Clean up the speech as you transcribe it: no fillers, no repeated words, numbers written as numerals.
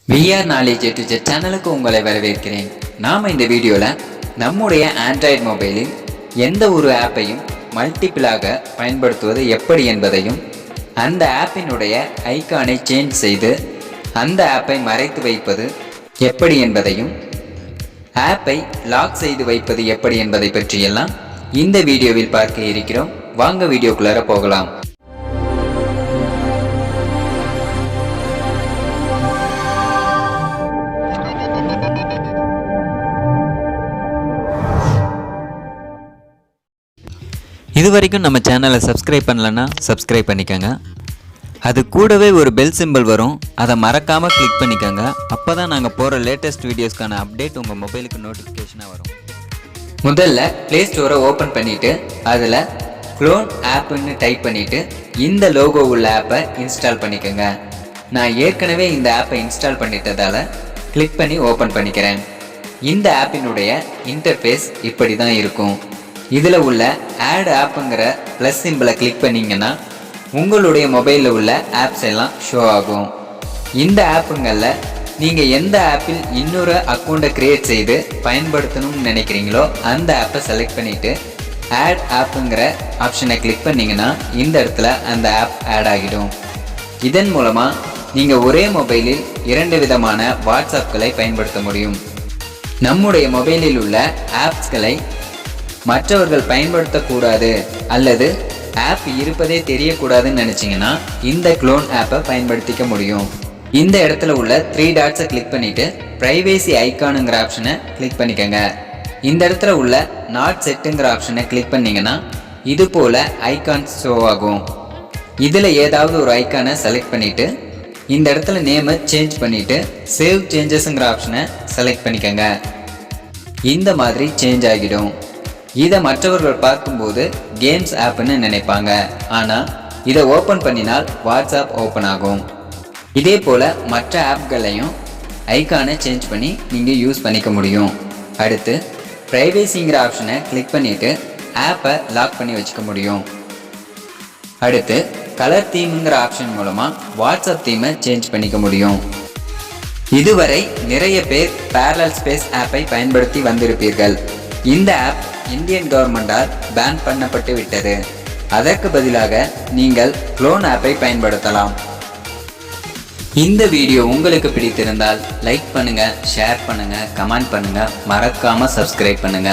VR Knowledge AtoZ சேனலுக்கு உங்களை வரவேற்கிறேன். நாம் இந்த வீடியோவில் நம்முடைய ஆண்ட்ராய்டு மொபைலில் எந்த ஒரு ஆப்பையும் மல்டிபிளாக பயன்படுத்துவது எப்படி என்பதையும், அந்த ஆப்பினுடைய ஐகானை சேஞ்ச் செய்து அந்த ஆப்பை மறைத்து வைப்பது எப்படி என்பதையும், ஆப்பை லாக் செய்து வைப்பது எப்படி என்பதை பற்றியெல்லாம் இந்த வீடியோவில் பார்க்க இருக்கிறோம். வாங்க வீடியோக்குள்ளார போகலாம். இது வரைக்கும் நம்ம சேனலை சப்ஸ்கிரைப் பண்ணலன்னா சப்ஸ்கிரைப் பண்ணிக்கோங்க. அது கூடவே ஒரு பெல் சிம்பிள் வரும், அதை மறக்காமல் கிளிக் பண்ணிக்கோங்க. அப்போ தான் நாங்கள் போகிற லேட்டஸ்ட் வீடியோஸ்க்கான அப்டேட் உங்கள் மொபைலுக்கு நோட்டிஃபிகேஷனாக வரும். முதல்ல ப்ளே ஸ்டோரை ஓப்பன் பண்ணிவிட்டு அதில் க்ளோன் ஆப்புன்னு டைப் பண்ணிவிட்டு இந்த லோகோ உள்ள ஆப்பை இன்ஸ்டால் பண்ணிக்கோங்க. நான் ஏற்கனவே இந்த ஆப்பை இன்ஸ்டால் பண்ணிட்டதால் கிளிக் பண்ணி ஓப்பன் பண்ணிக்கிறேன். இந்த ஆப்பினுடைய இன்டர்ஃபேஸ் இப்படி தான் இருக்கும். இதில் உள்ள ஆட் ஆப்புங்கிற ப்ளஸ் சிம்பிளை கிளிக் பண்ணிங்கன்னா உங்களுடைய மொபைலில் உள்ள ஆப்ஸ் எல்லாம் ஷோ ஆகும். இந்த ஆப்புங்களில் நீங்கள் எந்த ஆப்பில் இன்னொரு அக்கௌண்ட்டை க்ரியேட் செய்து பயன்படுத்தணும்னு நினைக்கிறீங்களோ அந்த ஆப்பை செலக்ட் பண்ணிவிட்டு ஆட் ஆப்புங்கிற ஆப்ஷனை கிளிக் பண்ணிங்கன்னா இந்த இடத்துல அந்த ஆப் ஆட் ஆகிடும். இதன் மூலமாக நீங்கள் ஒரே மொபைலில் 2 விதமான வாட்ஸ்அப்களை பயன்படுத்த முடியும். நம்முடைய மொபைலில் உள்ள ஆப்ஸ்களை மற்றவர்கள் பயன்படுத்தக்கூடாது அல்லது ஆப் இருப்பதே தெரியக்கூடாதுன்னு நினச்சிங்கன்னா இந்த க்ளோன் ஆப்பை பயன்படுத்திக்க முடியும். இந்த இடத்துல உள்ள 3 டாட்ஸை கிளிக் பண்ணிவிட்டு ப்ரைவேசி ஐக்கானுங்கிற ஆப்ஷனை கிளிக் பண்ணிக்கோங்க. இந்த இடத்துல உள்ள நாட் செட்டுங்கிற ஆப்ஷனை கிளிக் பண்ணிங்கன்னா இது போல் ஐக்கான்ஸ் ஷோ ஆகும். இதில் ஏதாவது ஒரு ஐக்கானை செலக்ட் பண்ணிவிட்டு இந்த இடத்துல நேமை சேஞ்ச் பண்ணிவிட்டு சேவ் சேஞ்சஸுங்கிற ஆப்ஷனை செலக்ட் பண்ணிக்கோங்க. இந்த மாதிரி சேஞ்ச் ஆகிடும். இதை மற்றவர்கள் பார்க்கும்போது கேம்ஸ் ஆப்னு நினைப்பாங்க. ஆனால் இதை ஓப்பன் பண்ணினால் வாட்ஸ்அப் ஓப்பன் ஆகும். இதே போல் மற்ற ஆப்களையும் ஐக்கானை சேஞ்ச் பண்ணி நீங்கள் யூஸ் பண்ணிக்க முடியும். அடுத்து ப்ரைவேசிங்கிற ஆப்ஷனை கிளிக் பண்ணிவிட்டு ஆப்பை லாக் பண்ணி வச்சுக்க முடியும். அடுத்து கலர் தீமுங்கிற ஆப்ஷன் மூலமாக வாட்ஸ்அப் தீமை சேஞ்ச் பண்ணிக்க முடியும். இதுவரை நிறைய பேர் பேரலல் ஸ்பேஸ் ஆப்பை பயன்படுத்தி வந்திருப்பீர்கள். இந்த ஆப் இந்தியன் கவர்மெண்டால் பேன் பண்ணப்பட்டு விட்டது. அதற்கு பதிலாக நீங்கள் க்ளோன் ஆப்பை பயன்படுத்தலாம். இந்த வீடியோ உங்களுக்கு பிடித்திருந்தால் லைக் பண்ணுங்க, ஷேர் பண்ணுங்க, கமெண்ட் பண்ணுங்க, மறக்காம சப்ஸ்கிரைப் பண்ணுங்க.